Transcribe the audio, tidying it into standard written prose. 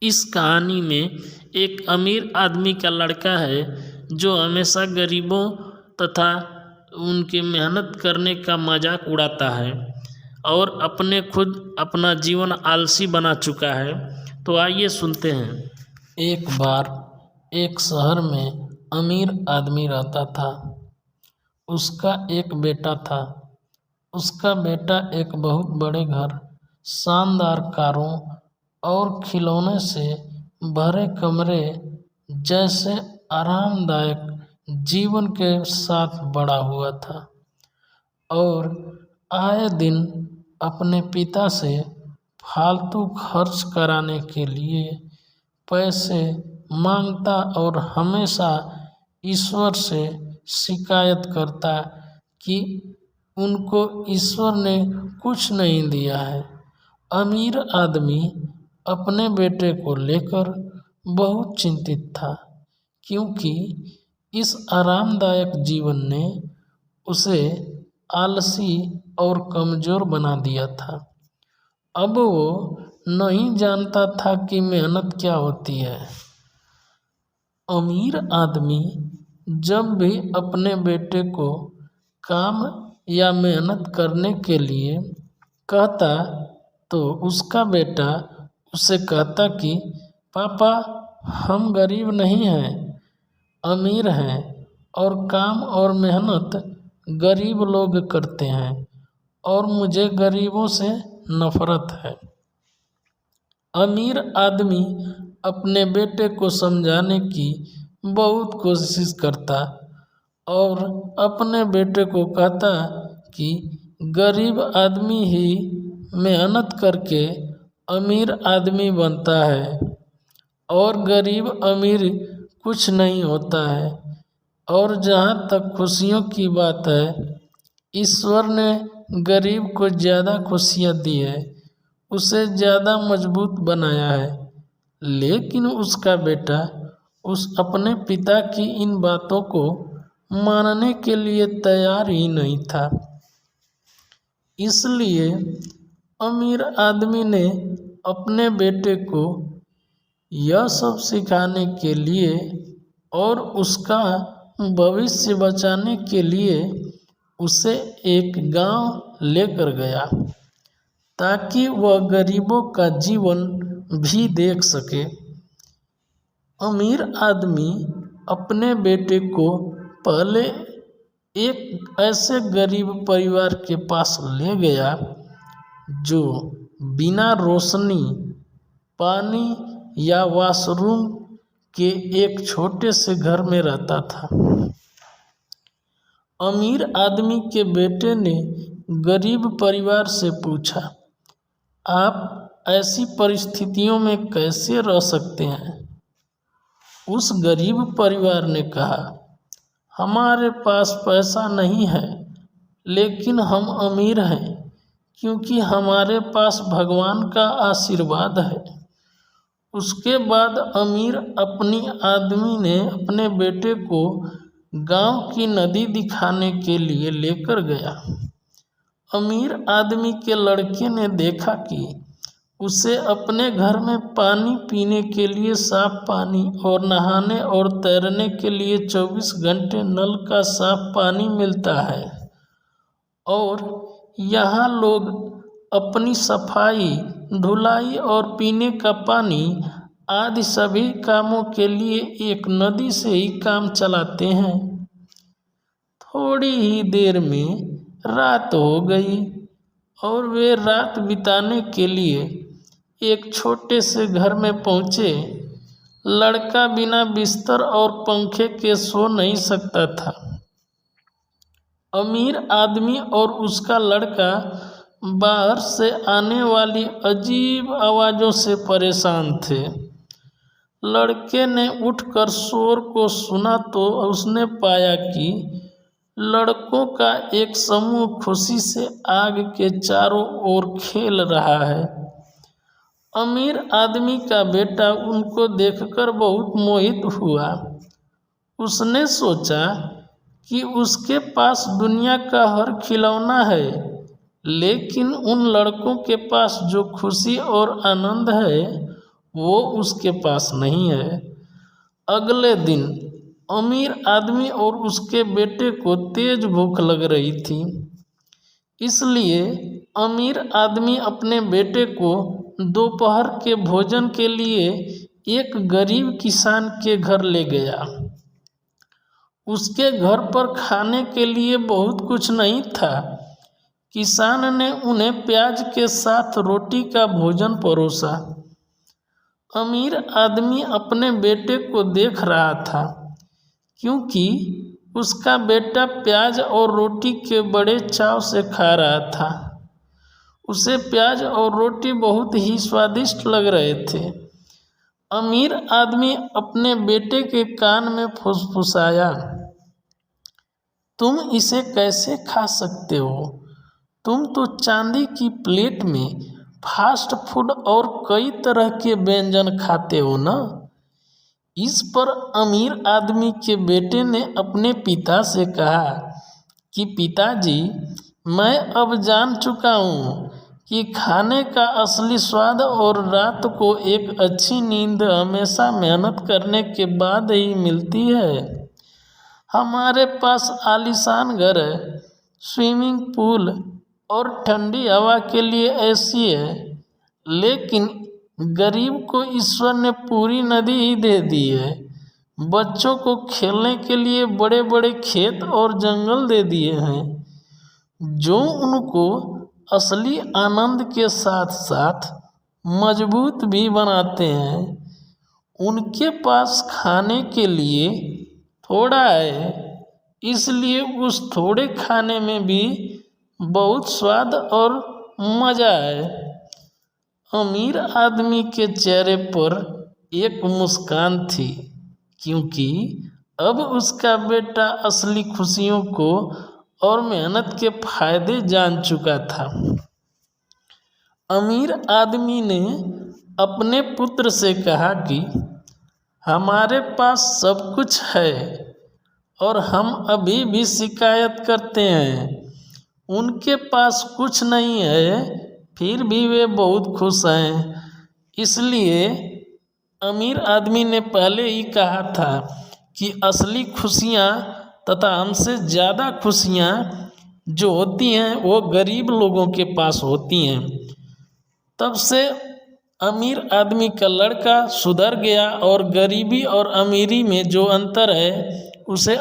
इस कहानी में एक अमीर आदमी का लड़का है जो हमेशा गरीबों तथा उनके मेहनत करने का मजाक उड़ाता है और खुद अपना जीवन आलसी बना चुका है। तो आइए सुनते हैं। एक बार एक शहर में अमीर आदमी रहता था। उसका एक बेटा था। उसका बेटा एक बहुत बड़े घर, शानदार कारों और खिलौने से भरे कमरे जैसे आरामदायक जीवन के साथ बड़ा हुआ था और आए दिन अपने पिता से फालतू खर्च कराने के लिए पैसे मांगता और हमेशा ईश्वर से शिकायत करता कि उनको ईश्वर ने कुछ नहीं दिया है। अमीर आदमी अपने बेटे को लेकर बहुत चिंतित था क्योंकि इस आरामदायक जीवन ने उसे आलसी और कमज़ोर बना दिया था। अब वो नहीं जानता था कि मेहनत क्या होती है। अमीर आदमी जब भी अपने बेटे को काम या मेहनत करने के लिए कहता तो उसका बेटा उससे कहता कि पापा, हम गरीब नहीं हैं, अमीर हैं और काम और मेहनत गरीब लोग करते हैं और मुझे गरीबों से नफरत है। अमीर आदमी अपने बेटे को समझाने की बहुत कोशिश करता और अपने बेटे को कहता कि गरीब आदमी ही मेहनत करके अमीर आदमी बनता है और गरीब अमीर कुछ नहीं होता है। और जहाँ तक खुशियों की बात है, ईश्वर ने गरीब को ज़्यादा खुशियाँ दी है, उसे ज़्यादा मजबूत बनाया है। लेकिन उसका बेटा उस अपने पिता की इन बातों को मानने के लिए तैयार ही नहीं था। इसलिए अमीर आदमी ने अपने बेटे को यह सब सिखाने के लिए और उसका भविष्य बचाने के लिए उसे एक गांव लेकर गया ताकि वह गरीबों का जीवन भी देख सके। अमीर आदमी अपने बेटे को पहले एक ऐसे गरीब परिवार के पास ले गया जो बिना रोशनी, पानी या वॉशरूम के एक छोटे से घर में रहता था। अमीर आदमी के बेटे ने गरीब परिवार से पूछा, आप ऐसी परिस्थितियों में कैसे रह सकते हैं? उस गरीब परिवार ने कहा, हमारे पास पैसा नहीं है, लेकिन हम अमीर हैं क्योंकि हमारे पास भगवान का आशीर्वाद है। उसके बाद अमीर आदमी ने अपने बेटे को गांव की नदी दिखाने के लिए लेकर गया। अमीर आदमी के लड़के ने देखा कि उसे अपने घर में पानी पीने के लिए साफ पानी और नहाने और तैरने के लिए 24 घंटे नल का साफ पानी मिलता है और यहाँ लोग अपनी सफाई, धुलाई और पीने का पानी आदि सभी कामों के लिए एक नदी से ही काम चलाते हैं। थोड़ी ही देर में रात हो गई और वे रात बिताने के लिए एक छोटे से घर में पहुँचे। लड़का बिना बिस्तर और पंखे के सो नहीं सकता था। अमीर आदमी और उसका लड़का बाहर से आने वाली अजीब आवाज़ों से परेशान थे। लड़के ने उठकर शोर को सुना तो उसने पाया कि लड़कों का एक समूह खुशी से आग के चारों ओर खेल रहा है। अमीर आदमी का बेटा उनको देखकर बहुत मोहित हुआ। उसने सोचा कि उसके पास दुनिया का हर खिलौना है, लेकिन उन लड़कों के पास जो खुशी और आनंद है वो उसके पास नहीं है। अगले दिन अमीर आदमी और उसके बेटे को तेज भूख लग रही थी, इसलिए अमीर आदमी अपने बेटे को दोपहर के भोजन के लिए एक गरीब किसान के घर ले गया। उसके घर पर खाने के लिए बहुत कुछ नहीं था। किसान ने उन्हें प्याज के साथ रोटी का भोजन परोसा। अमीर आदमी अपने बेटे को देख रहा था, क्योंकि उसका बेटा प्याज और रोटी के बड़े चाव से खा रहा था। उसे प्याज और रोटी बहुत ही स्वादिष्ट लग रहे थे। अमीर आदमी अपने बेटे के कान में फुसफुसाया, तुम इसे कैसे खा सकते हो? तुम तो चांदी की प्लेट में फास्ट फूड और कई तरह के व्यंजन खाते हो ना। इस पर अमीर आदमी के बेटे ने अपने पिता से कहा कि पिताजी, मैं अब जान चुका हूँ कि खाने का असली स्वाद और रात को एक अच्छी नींद हमेशा मेहनत करने के बाद ही मिलती है। हमारे पास आलीशान घर है, स्विमिंग पूल और ठंडी हवा के लिए एसी है, लेकिन गरीब को ईश्वर ने पूरी नदी ही दे दी है। बच्चों को खेलने के लिए बड़े बड़े खेत और जंगल दे दिए हैं, जो उनको असली आनंद के साथ साथ मजबूत भी बनाते हैं। उनके पास खाने के लिए थोड़ा है, इसलिए उस थोड़े खाने में भी बहुत स्वाद और मज़ा है। अमीर आदमी के चेहरे पर एक मुस्कान थी, क्योंकि अब उसका बेटा असली खुशियों को और मेहनत के फायदे जान चुका था। अमीर आदमी ने अपने पुत्र से कहा कि हमारे पास सब कुछ है और हम अभी भी शिकायत करते हैं। उनके पास कुछ नहीं है, फिर भी वे बहुत खुश हैं। इसलिए अमीर आदमी ने पहले ही कहा था कि असली खुशियाँ तथा हमसे ज़्यादा खुशियाँ जो होती हैं वो गरीब लोगों के पास होती हैं। तब से अमीर आदमी का लड़का सुधर गया और गरीबी और अमीरी में जो अंतर है उसे